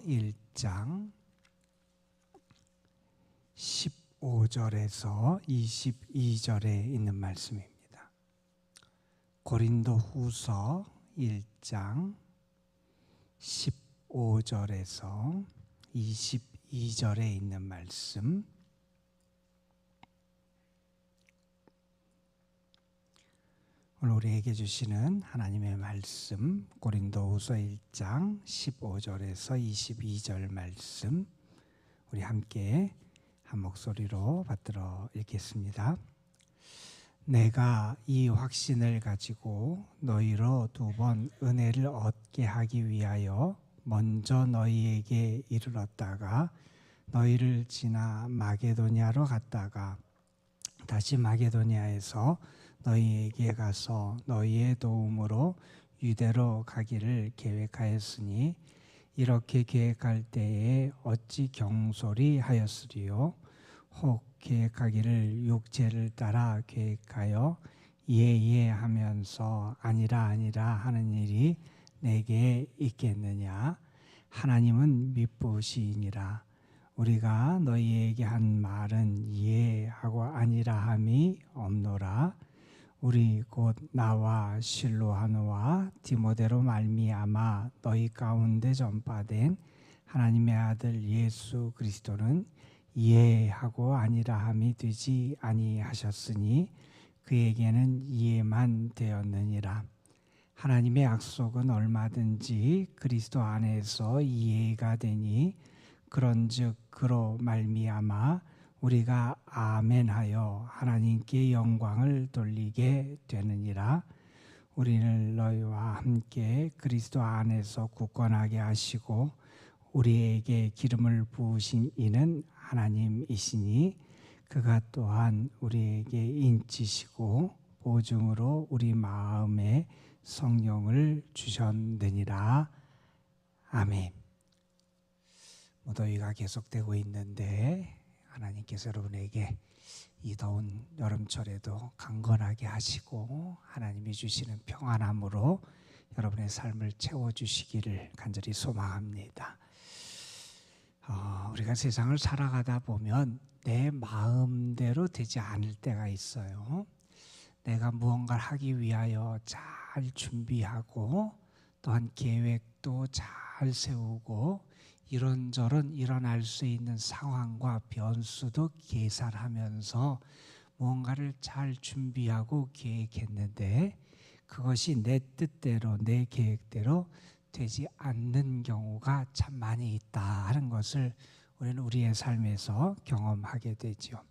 1장 15절에서 22절에 있는 말씀입니다. 고린도후서 1장 15절에서 22절에 있는 말씀, 오늘 우리에게 주시는 하나님의 말씀, 고린도후서 1장 15절에서 22절 말씀, 우리 함께 한 목소리로 받들어 읽겠습니다. 내가 이 확신을 가지고 너희로 두 번 은혜를 얻게 하기 위하여 먼저 너희에게 이르렀다가 너희를 지나 마게도냐로 갔다가 다시 마게도냐에서 너희에게 가서 너희의 도움으로 유대로 가기를 계획하였으니 이렇게 계획할 때에 어찌 경솔히 하였으리요? 혹 계획하기를 육체를 따라 계획하여 예 하면서 아니라 하는 일이 내게 있겠느냐? 하나님은 미쁘시니라. 우리가 너희에게 한 말은 예하고 아니라 함이 없노라. 우리 곧 나와 실로하노와 디모데로 말미암아 너희 가운데 전파된 하나님의 아들 예수 그리스도는 예하고 아니라 함이 되지 아니하셨으니 그에게는 예만 되었느니라. 하나님의 약속은 얼마든지 그리스도 안에서 예가 되니 그런즉 그로 말미암아 우리가 아멘하여 하나님께 영광을 돌리게 되느니라. 우리를 너희와 함께 그리스도 안에서 굳건하게 하시고 우리에게 기름을 부으신 이는 하나님이시니 그가 또한 우리에게 인치시고 보증으로 우리 마음에 성령을 주셨느니라. 아멘. 무더위가 계속되고 있는데 하나님께서 여러분에게 이 더운 여름철에도 강건하게 하시고 하나님이 주시는 평안함으로 여러분의 삶을 채워주시기를 간절히 소망합니다. 우리가 세상을 살아가다 보면 내 마음대로 되지 않을 때가 있어요. 내가 무언가를 하기 위하여 잘 준비하고 또한 계획도 잘 세우고 이런저런 일어날 수 있는 상황과 변수도 계산하면서 무언가를 잘 준비하고 계획했는데 그것이 내 뜻대로 내 계획대로 되지 않는 경우가 참 많이 있다 하는 것을 우리는 우리의 삶에서 경험하게 되죠.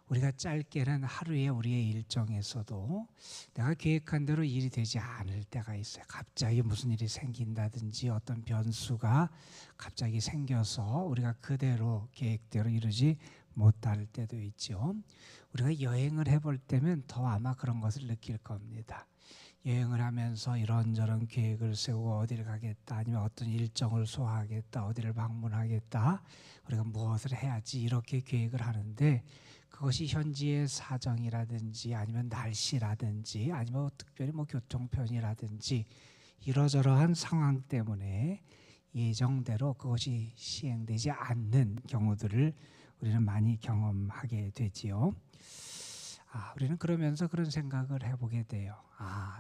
우리가 짧게는 하루에 우리의 일정에서도 내가 계획한 대로 일이 되지 않을 때가 있어요. 갑자기 무슨 일이 생긴다든지 어떤 변수가 갑자기 생겨서 우리가 그대로 계획대로 이루지 못할 때도 있죠. 우리가 여행을 해볼 때면 더 아마 그런 것을 느낄 겁니다. 여행을 하면서 이런저런 계획을 세우고 어디를 가겠다 아니면 어떤 일정을 소화하겠다 어디를 방문하겠다 우리가 무엇을 해야지 이렇게 계획을 하는데 그것이 현지의 사정이라든지 아니면 날씨라든지 아니면 특별히 교통편이라든지 이러저러한 상황 때문에 예정대로 그것이 시행되지 않는 경우들을 우리는 많이 경험하게 되지요. 우리는 그러면서 그런 생각을 해보게 돼요.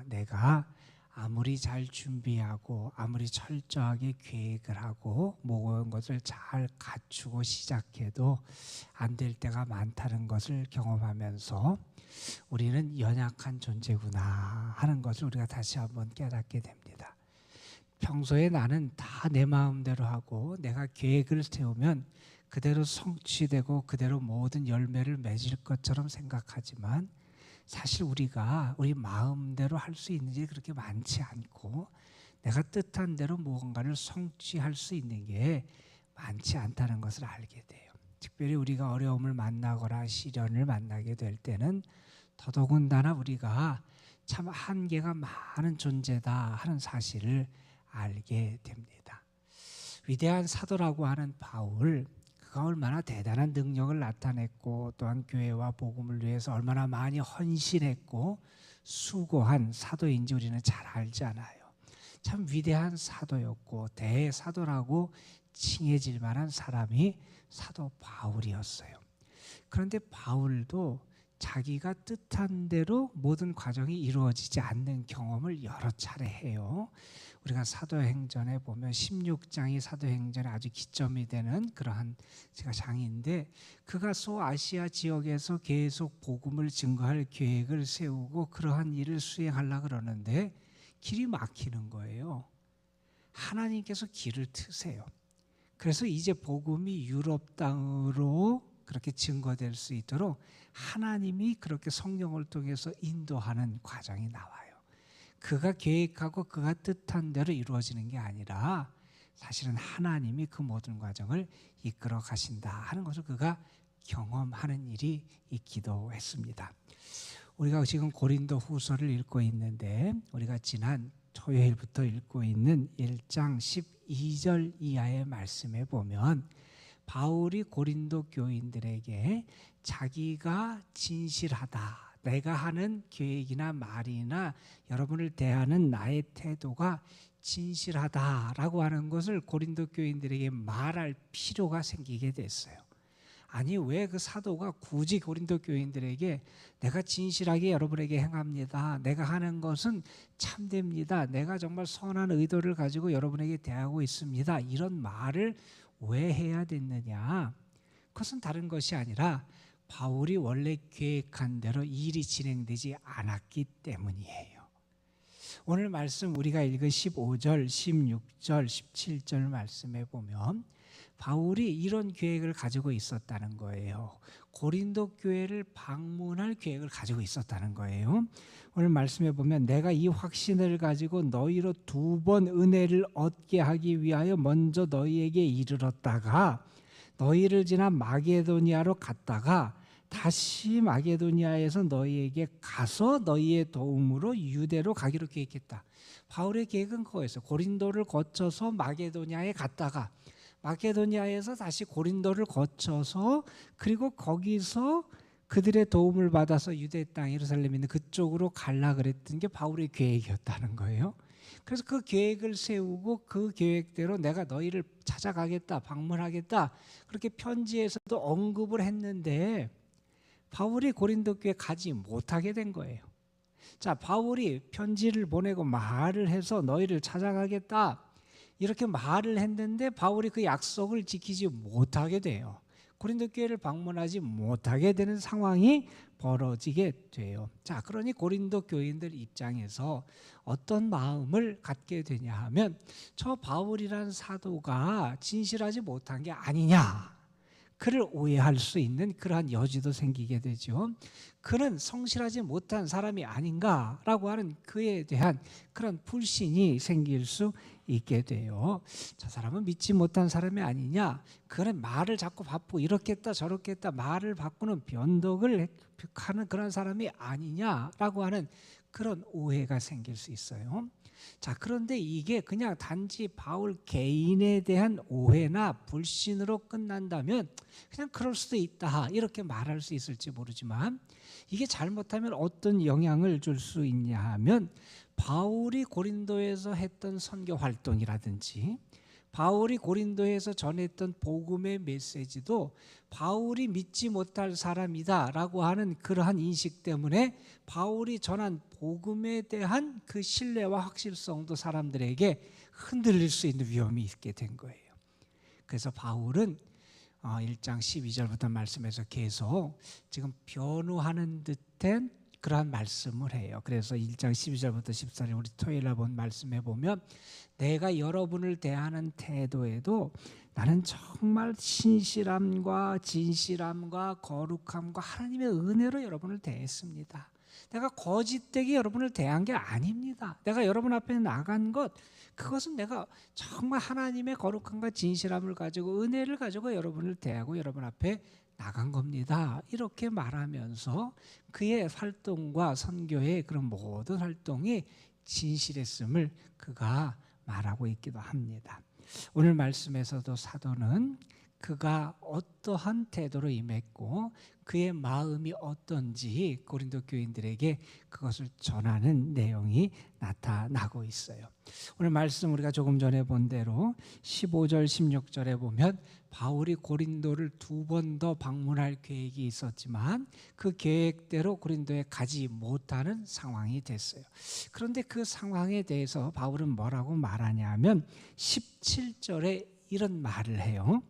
내가 아무리 잘 준비하고 아무리 철저하게 계획을 하고 모든 것을 잘 갖추고 시작해도 안 될 때가 많다는 것을 경험하면서 우리는 연약한 존재구나 하는 것을 우리가 다시 한번 깨닫게 됩니다. 평소에 나는 다 내 마음대로 하고 내가 계획을 세우면 그대로 성취되고 그대로 모든 열매를 맺을 것처럼 생각하지만 사실 우리가 우리 마음대로 할 수 있는 일이 그렇게 많지 않고 내가 뜻한 대로 무언가를 성취할 수 있는 게 많지 않다는 것을 알게 돼요. 특별히 우리가 어려움을 만나거나 시련을 만나게 될 때는 더더군다나 우리가 참 한계가 많은 존재다 하는 사실을 알게 됩니다. 위대한 사도라고 하는 바울, 그가 얼마나 대단한 능력을 나타냈고 또한 교회와 복음을 위해서 얼마나 많이 헌신했고 수고한 사도인지 우리는 잘 알잖아요. 참 위대한 사도였고 대사도라고 칭해질 만한 사람이 사도 바울이었어요. 그런데 바울도 자기가 뜻한 대로 모든 과정이 이루어지지 않는 경험을 여러 차례 해요. 우리가 사도행전에 보면 16장이 사도행전에 아주 기점이 되는 그러한 제가 장인데, 그가 소아시아 지역에서 계속 복음을 증거할 계획을 세우고 그러한 일을 수행하려고 그러는데 길이 막히는 거예요. 하나님께서 길을 트세요. 그래서 이제 복음이 유럽 땅으로 그렇게 증거될 수 있도록 하나님이 그렇게 성령을 통해서 인도하는 과정이 나와요. 그가 계획하고 그가 뜻한 대로 이루어지는 게 아니라 사실은 하나님이 그 모든 과정을 이끌어 가신다 하는 것을 그가 경험하는 일이 있기도 했습니다. 우리가 지금 고린도 후서를 읽고 있는데, 우리가 지난 토요일부터 읽고 있는 1장 12절 이하의 말씀에 보면 바울이 고린도 교인들에게 자기가 진실하다, 내가 하는 계획이나 말이나 여러분을 대하는 나의 태도가 진실하다라고 하는 것을 고린도 교인들에게 말할 필요가 생기게 됐어요. 아니, 왜 그 사도가 굳이 고린도 교인들에게 내가 진실하게 여러분에게 행합니다, 내가 하는 것은 참됩니다, 내가 정말 선한 의도를 가지고 여러분에게 대하고 있습니다, 이런 말을 왜 해야 됐느냐? 그것은 다른 것이 아니라 바울이 원래 계획한 대로 일이 진행되지 않았기 때문이에요. 오늘 말씀 우리가 읽은 15절, 16절, 17절 말씀에 보면 바울이 이런 계획을 가지고 있었다는 거예요. 고린도 교회를 방문할 계획을 가지고 있었다는 거예요. 오늘 말씀에 보면 내가 이 확신을 가지고 너희로 2번 은혜를 얻게 하기 위하여 먼저 너희에게 이르렀다가 너희를 지나 마게도니아로 갔다가 다시 마게도니아에서 너희에게 가서 너희의 도움으로 유대로 가기로 계획했다. 바울의 계획은 그거였어요. 고린도를 거쳐서 마게도니아에 갔다가 마게도니아에서 다시 고린도를 거쳐서 그리고 거기서 그들의 도움을 받아서 유대 땅 예루살렘에 있는 그쪽으로 가려고 그랬던 게 바울의 계획이었다는 거예요. 그래서 그 계획을 세우고 그 계획대로 내가 너희를 찾아가겠다, 방문하겠다, 그렇게 편지에서도 언급을 했는데 바울이 고린도 교회에 가지 못하게 된 거예요. 자, 바울이 편지를 보내고 말을 해서 너희를 찾아가겠다 이렇게 말을 했는데 바울이 그 약속을 지키지 못하게 돼요. 고린도 교회를 방문하지 못하게 되는 상황이 벌어지게 돼요. 자, 그러니 고린도 교인들 입장에서 어떤 마음을 갖게 되냐 하면 저 바울이라는 사도가 진실하지 못한 게 아니냐, 그를 오해할 수 있는 그러한 여지도 생기게 되죠. 그는 성실하지 못한 사람이 아닌가라고 하는 그에 대한 그런 불신이 생길 수 있게 돼요. 저 사람은 믿지 못한 사람이 아니냐, 그는 말을 자꾸 바꾸고 이렇게 했다 저렇게 했다 말을 바꾸는 변덕을 하는 그런 사람이 아니냐라고 하는 그런 오해가 생길 수 있어요. 자, 그런데 이게 그냥 단지 바울 개인에 대한 오해나 불신으로 끝난다면 그냥 그럴 수도 있다 이렇게 말할 수 있을지 모르지만, 이게 잘못하면 어떤 영향을 줄 수 있냐 하면 바울이 고린도에서 했던 선교 활동이라든지 바울이 고린도에서 전했던 복음의 메시지도 바울이 믿지 못할 사람이다라고 하는 그러한 인식 때문에 바울이 전한 복음에 대한 그 신뢰와 확실성도 사람들에게 흔들릴 수 있는 위험이 있게 된 거예요. 그래서 바울은 1장 12절부터 말씀에서 계속 지금 변호하는 듯한 그러한 말씀을 해요. 그래서 1장 12절부터 14절 우리 토요일에 본 말씀에 보면 내가 여러분을 대하는 태도에도 나는 정말 신실함과 진실함과 거룩함과 하나님의 은혜로 여러분을 대했습니다. 내가 거짓되게 여러분을 대한 게 아닙니다. 내가 여러분 앞에 나간 것, 그것은 내가 정말 하나님의 거룩함과 진실함을 가지고 은혜를 가지고 여러분을 대하고 여러분 앞에 나간 겁니다. 이렇게 말하면서 그의 활동과 선교의 그런 모든 활동이 진실했음을 그가 말하고 있기도 합니다. 오늘 말씀에서도 사도는 그가 어떠한 태도로 임했고 그의 마음이 어떤지 고린도 교인들에게 그것을 전하는 내용이 나타나고 있어요. 오늘 말씀 우리가 조금 전에 본 대로 15절 16절에 보면 바울이 고린도를 2번 더 방문할 계획이 있었지만 그 계획대로 고린도에 가지 못하는 상황이 됐어요. 그런데 그 상황에 대해서 바울은 뭐라고 말하냐면 17절에 이런 말을 해요.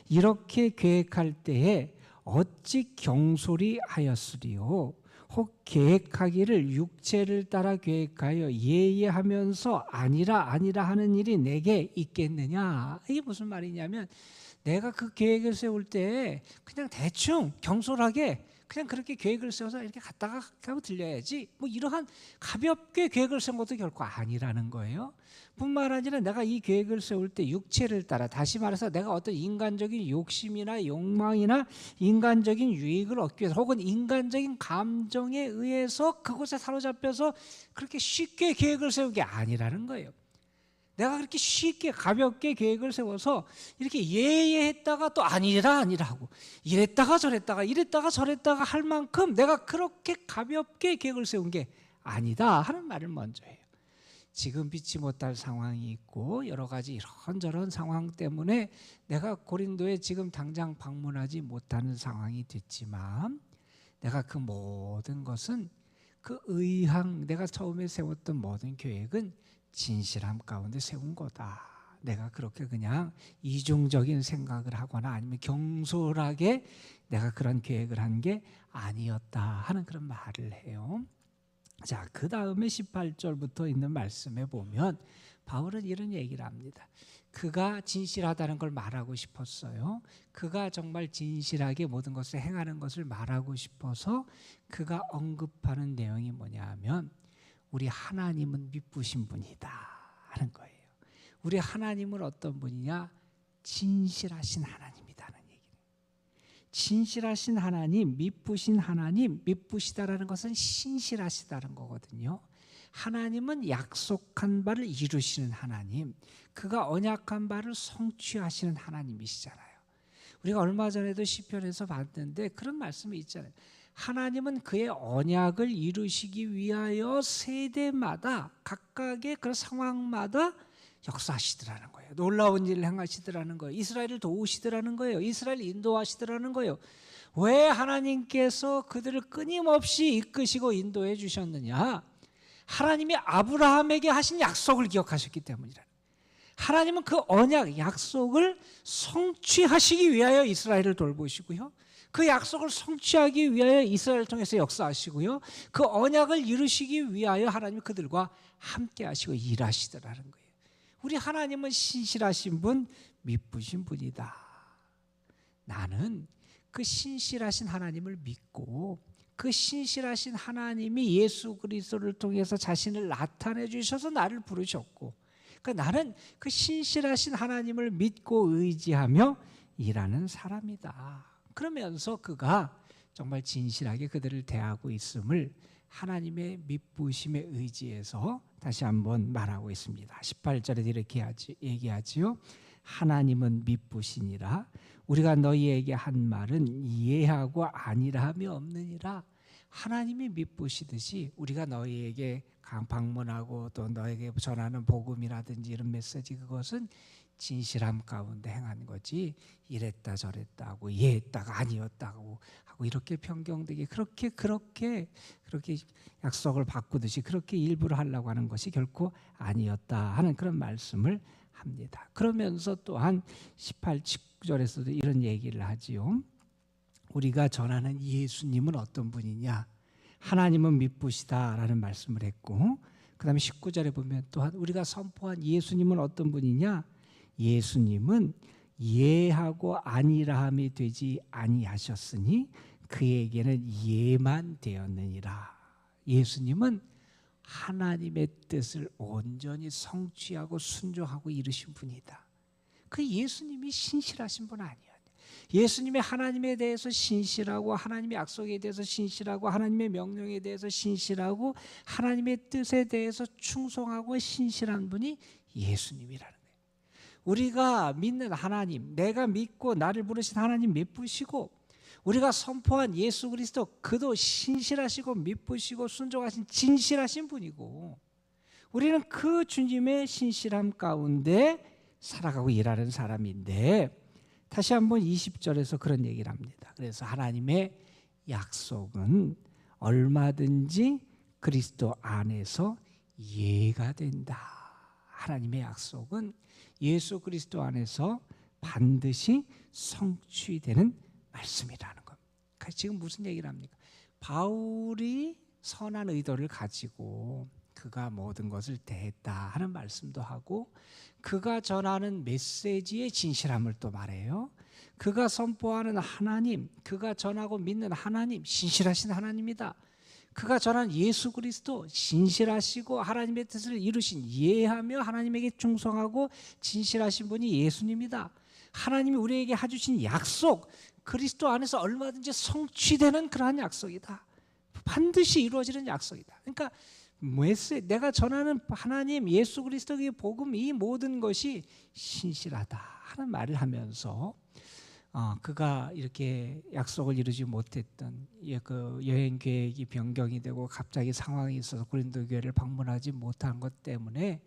이렇게 계획할 때에 어찌 경솔히 하였으리요? 혹 계획하기를 육체를 따라 계획하여 예의하면서 아니라 하는 일이 내게 있겠느냐? 이게 무슨 말이냐면 내가 그 계획을 세울 때 그냥 대충 경솔하게 그냥 그렇게 계획을 세워서 이렇게 갔다가 하고 들려야지 뭐 이러한 가볍게 계획을 세운 것도 결코 아니라는 거예요. 뿐만 아니라 내가 이 계획을 세울 때 육체를 따라, 다시 말해서 내가 어떤 인간적인 욕심이나 욕망이나 인간적인 유익을 얻기 위해서 혹은 인간적인 감정에 의해서 그곳에 사로잡혀서 그렇게 쉽게 계획을 세운 게 아니라는 거예요. 내가 그렇게 쉽게 가볍게 계획을 세워서 이렇게 예예했다가 또 아니라 하고 이랬다가 저랬다가 할 만큼 내가 그렇게 가볍게 계획을 세운 게 아니다 하는 말을 먼저 해요. 지금 믿지 못할 상황이 있고 여러 가지 이런저런 상황 때문에 내가 고린도에 지금 당장 방문하지 못하는 상황이 됐지만 내가 그 모든 것은 그 내가 처음에 세웠던 모든 계획은 진실함 가운데 세운 거다. 내가 그렇게 그냥 이중적인 생각을 하거나 아니면 경솔하게 내가 그런 계획을 한 게 아니었다 하는 그런 말을 해요. 자, 그 다음에 18절부터 있는 말씀에 보면 바울은 이런 얘기를 합니다. 그가 진실하다는 걸 말하고 싶었어요. 그가 정말 진실하게 모든 것을 행하는 것을 말하고 싶어서 그가 언급하는 내용이 뭐냐 하면 우리 하나님은 미쁘신 분이다 하는 거예요. 우리 하나님은 어떤 분이냐? 진실하신 하나님이다는 얘기예요. 진실하신 하나님, 미쁘신 하나님, 미쁘시다라는 것은 신실하시다는 거거든요. 하나님은 약속한 바를 이루시는 하나님, 그가 언약한 바를 성취하시는 하나님이시잖아요. 우리가 얼마 전에도 시편에서 봤는데 그런 말씀이 있잖아요. 하나님은 그의 언약을 이루시기 위하여 세대마다 각각의 그런 상황마다 역사하시더라는 거예요. 놀라운 일을 행하시더라는 거예요. 이스라엘을 도우시더라는 거예요. 이스라엘 인도하시더라는 거예요. 왜 하나님께서 그들을 끊임없이 이끄시고 인도해 주셨느냐? 하나님이 아브라함에게 하신 약속을 기억하셨기 때문이라는 거예요. 하나님은 그 언약, 약속을 성취하시기 위하여 이스라엘을 돌보시고요. 그 약속을 성취하기 위하여 이스라엘을 통해서 역사하시고요. 그 언약을 이루시기 위하여 하나님이 그들과 함께 하시고 일하시더라는 거예요. 우리 하나님은 신실하신 분, 미쁘신 분이다. 나는 그 신실하신 하나님을 믿고 그 신실하신 하나님이 예수 그리스도를 통해서 자신을 나타내 주셔서 나를 부르셨고 그러니까 나는 그 신실하신 하나님을 믿고 의지하며 일하는 사람이다. 그러면서 그가 정말 진실하게 그들을 대하고 있음을 하나님의 미쁘심에 의지해서 다시 한번 말하고 있습니다. 18절에 이렇게 얘기하지요. 하나님은 미쁘시니라. 우리가 너희에게 한 말은 이해하고 아니라함이 없느니라. 하나님이 미쁘시듯이 우리가 너희에게 방문하고 또 너에게 전하는 복음이라든지 이런 메시지 그것은 진실함 가운데 행한 거지 이랬다 저랬다 하고 이해했다가 아니었다고 하고 이렇게 변경되게 그렇게 약속을 바꾸듯이 그렇게 일부러 하려고 하는 것이 결코 아니었다 하는 그런 말씀을 합니다. 그러면서 또한 18, 19절에서도 이런 얘기를 하지요. 우리가 전하는 예수님은 어떤 분이냐? 하나님은 미쁘시다라는 말씀을 했고 그 다음에 19절에 보면 또한 우리가 선포한 예수님은 어떤 분이냐? 예수님은 예하고 아니라함이 되지 아니하셨으니 그에게는 예만 되었느니라. 예수님은 하나님의 뜻을 온전히 성취하고 순종하고 이루신 분이다. 그 예수님이 신실하신 분 아니에요. 예수님의 하나님에 대해서 신실하고 하나님의 약속에 대해서 신실하고 하나님의 명령에 대해서 신실하고 하나님의 뜻에 대해서 충성하고 신실한 분이 예수님이라는 거예요. 우리가 믿는 하나님, 내가 믿고 나를 부르신 하나님 믿으시고, 우리가 선포한 예수 그리스도, 그도 신실하시고 믿으시고 순종하신 진실하신 분이고, 우리는 그 주님의 신실함 가운데 살아가고 일하는 사람인데, 다시 한번 20절에서 그런 얘기를 합니다. 그래서 하나님의 약속은 얼마든지 그리스도 안에서 이해가 된다. 하나님의 약속은 예수 그리스도 안에서 반드시 성취되는 말씀이라는 겁니다. 지금 무슨 얘기를 합니까? 바울이 선한 의도를 가지고 그가 모든 것을 대했다 하는 말씀도 하고, 그가 전하는 메시지의 진실함을 또 말해요. 그가 선포하는 하나님, 그가 전하고 믿는 하나님, 신실하신 하나님이다. 그가 전한 예수 그리스도, 진실하시고 하나님의 뜻을 이루신, 이해하며 하나님에게 충성하고 진실하신 분이 예수님이다. 하나님이 우리에게 해주신 약속, 그리스도 안에서 얼마든지 성취되는 그러한 약속이다. 반드시 이루어지는 약속이다. 그러니까 내가 전하는 하나님, 예수 그리스도의 복음, 이 모든 것이 신실하다 하는 말을 하면서, 그가 이렇게 약속을 이루지 못했던 그 여행 계획이 변경이 되고 갑자기 상황이 있어서 고린도 교회를 방문하지 못한 것 때문에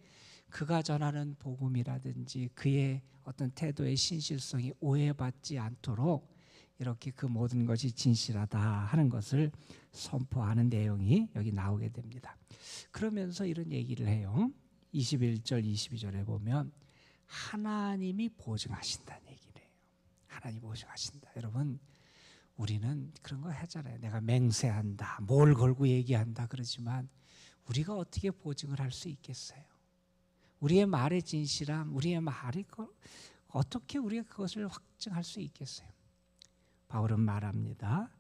그가 전하는 복음이라든지 그의 어떤 태도의 신실성이 오해받지 않도록 이렇게 그 모든 것이 진실하다 하는 것을 선포하는 내용이 여기 나오게 됩니다. 그러면서 이런 얘기를 해요. 21절 22절에 보면 하나님이 보증하신다는 얘기를 해요. 하나님이 보증하신다. 여러분, 우리는 그런 거 하잖아요. 내가 맹세한다, 뭘 걸고 얘기한다 그러지만 우리가 어떻게 보증을 할 수 있겠어요? 우리의 말의 진실함, 우리의 말이 어떻게 우리가 그것을 확증할 수 있겠어요? 바울은 말합니다.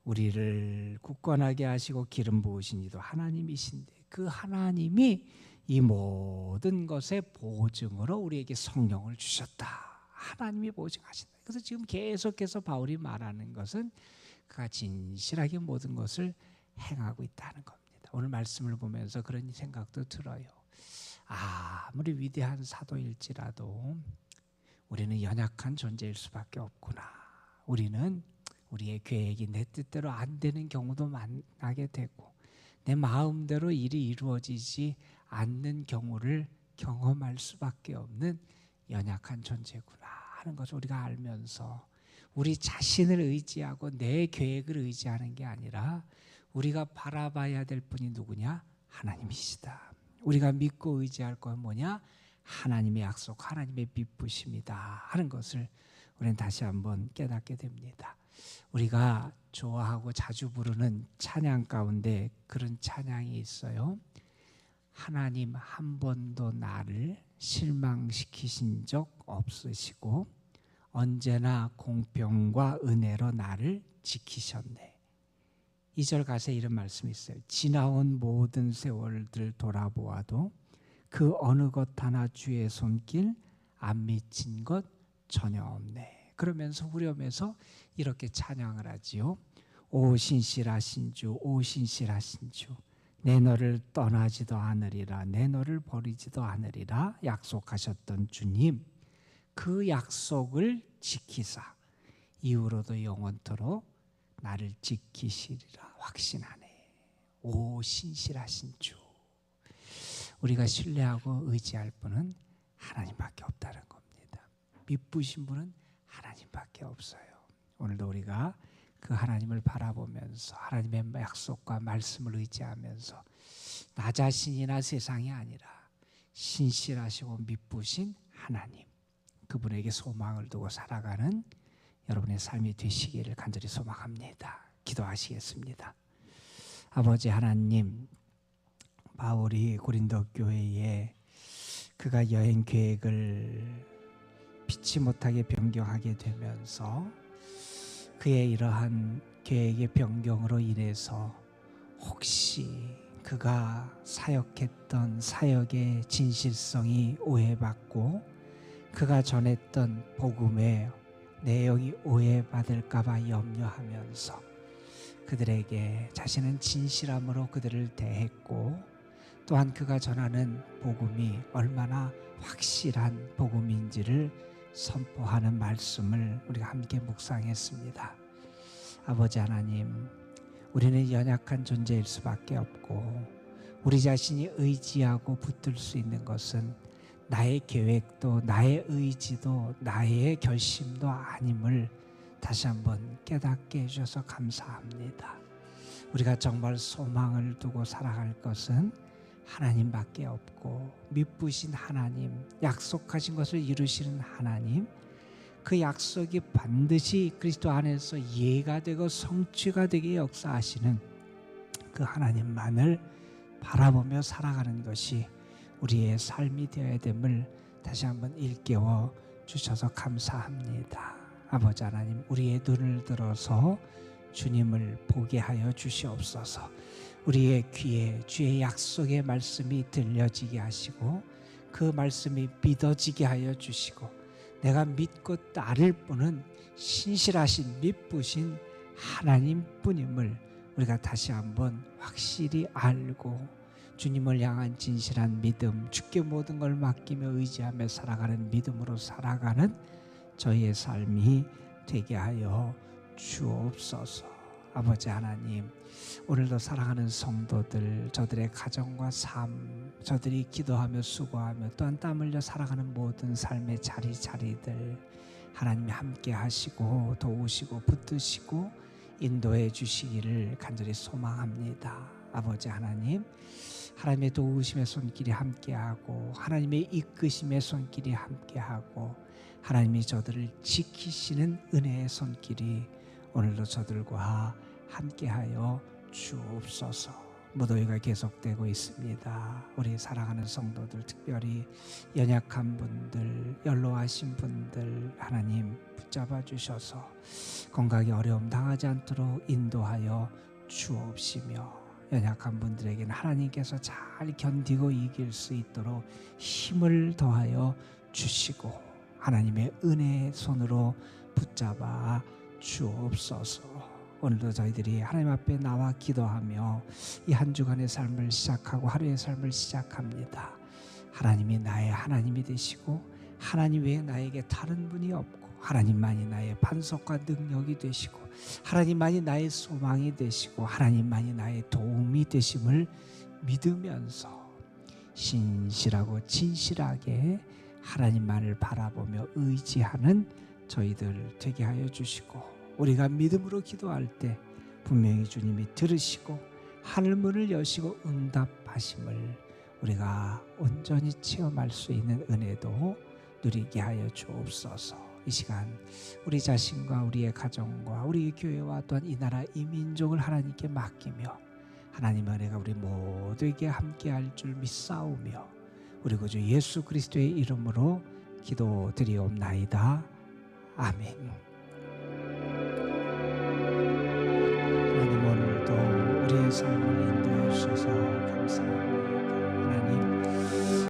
우리를 굳건하게 하시고 기름 부으신 이도 하나님이신데, 그 하나님이 이 모든 것의 보증으로 우리에게 성령을 주셨다. 하나님이 보증하신다. 그래서 지금 계속해서 바울이 말하는 것은 그가 진실하게 모든 것을 행하고 있다는 겁니다. 오늘 말씀을 보면서 그런 생각도 들어요. 아무리 위대한 사도일지라도 우리는 연약한 존재일 수밖에 없구나. 우리는 우리의 계획이 내 뜻대로 안 되는 경우도 만나게 되고 내 마음대로 일이 이루어지지 않는 경우를 경험할 수밖에 없는 연약한 존재구나 하는 것을 우리가 알면서 우리 자신을 의지하고 내 계획을 의지하는 게 아니라 우리가 바라봐야 될 분이 누구냐? 하나님이시다. 우리가 믿고 의지할 건 뭐냐? 하나님의 약속, 하나님의 믿으심이다 하는 것을 우리는 다시 한번 깨닫게 됩니다. 우리가 좋아하고 자주 부르는 찬양 가운데 그런 찬양이 있어요. 하나님 한 번도 나를 실망시키신 적 없으시고 언제나 공평과 은혜로 나를 지키셨네. 2절 가사에 이런 말씀이 있어요. 지나온 모든 세월들 돌아보아도 그 어느 것 하나 주의 손길 안 미친 것 전혀 없네. 그러면서 후렴에서 이렇게 찬양을 하지요. 오 신실하신 주, 오 신실하신 주, 내 너를 떠나지도 않으리라, 내 너를 버리지도 않으리라 약속하셨던 주님, 그 약속을 지키사 이후로도 영원토록 나를 지키시리라 확신하네. 오 신실하신 주. 우리가 신뢰하고 의지할 분은 하나님밖에 없다는 겁니다. 믿으신 분은 하나님밖에 없어요. 오늘도 우리가 그 하나님을 바라보면서 하나님의 약속과 말씀을 의지하면서 나 자신이나 세상이 아니라 신실하시고 믿으신 하나님, 그분에게 소망을 두고 살아가는 여러분의 삶이 되시기를 간절히 소망합니다. 기도하시겠습니다. 아버지 하나님, 바울이 고린도 교회에 그가 여행 계획을 피치 못하게 변경하게 되면서 그의 이러한 계획의 변경으로 인해서 혹시 그가 사역했던 사역의 진실성이 오해받고 그가 전했던 복음의 내용이 오해받을까 봐 염려하면서 그들에게 자신은 진실함으로 그들을 대했고 또한 그가 전하는 복음이 얼마나 확실한 복음인지를 선포하는 말씀을 우리가 함께 묵상했습니다. 아버지 하나님, 우리는 연약한 존재일 수밖에 없고 우리 자신이 의지하고 붙들 수 있는 것은 나의 계획도 나의 의지도 나의 결심도 아님을 다시 한번 깨닫게 해주셔서 감사합니다. 우리가 정말 소망을 두고 살아갈 것은 하나님밖에 없고 미쁘신 하나님, 약속하신 것을 이루시는 하나님, 그 약속이 반드시 그리스도 안에서 이해가 되고 성취가 되게 역사하시는 그 하나님만을 바라보며 살아가는 것이 우리의 삶이 되어야 됨을 다시 한번 일깨워 주셔서 감사합니다. 아버지 하나님, 우리의 눈을 들어서 주님을 보게 하여 주시옵소서. 우리의 귀에 주의 약속의 말씀이 들려지게 하시고 그 말씀이 믿어지게 하여 주시고 내가 믿고 따를 분은 신실하신 미쁘신 하나님뿐임을 우리가 다시 한번 확실히 알고 주님을 향한 진실한 믿음, 주께 모든 걸 맡기며 의지하며 살아가는 믿음으로 살아가는 저희의 삶이 되게 하여 주옵소서. 아버지 하나님, 오늘도 사랑하는 성도들, 저들의 가정과 삶, 저들이 기도하며 수고하며 또한 땀 흘려 살아가는 모든 삶의 자리자리들 하나님이 함께 하시고 도우시고 붙드시고 인도해 주시기를 간절히 소망합니다. 아버지 하나님, 하나님의 도우심의 손길이 함께하고 하나님의 이끄심의 손길이 함께하고 하나님이 저들을 지키시는 은혜의 손길이 오늘도 저들과 함께하여 주옵소서. 무더위가 계속되고 있습니다. 우리 사랑하는 성도들, 특별히 연약한 분들, 연로하신 분들 하나님 붙잡아 주셔서 건강에 어려움 당하지 않도록 인도하여 주옵시며 연약한 분들에게는 하나님께서 잘 견디고 이길 수 있도록 힘을 더하여 주시고 하나님의 은혜의 손으로 붙잡아 주옵소서. 오늘도 저희들이 하나님 앞에 나와 기도하며 이 한 주간의 삶을 시작하고 하루의 삶을 시작합니다. 하나님이 나의 하나님이 되시고 하나님 외에 나에게 다른 분이 없고 하나님만이 나의 반석과 능력이 되시고 하나님만이 나의 소망이 되시고 하나님만이 나의 도움이 되심을 믿으면서 신실하고 진실하게 하나님만을 바라보며 의지하는 저희들 되게 하여 주시고 우리가 믿음으로 기도할 때 분명히 주님이 들으시고 하늘문을 여시고 응답하심을 우리가 온전히 체험할 수 있는 은혜도 누리게 하여 주옵소서. 이 시간 우리 자신과 우리의 가정과 우리 교회와 또한 이 나라 이 민족을 하나님께 맡기며 하나님의 은혜가 우리 모두에게 함께할 줄 믿사오며 우리 구주 예수 그리스도의 이름으로 기도드리옵나이다. 아멘. 하나님 오늘도 우리의 삶을 인도해 주셔서 감사합니다.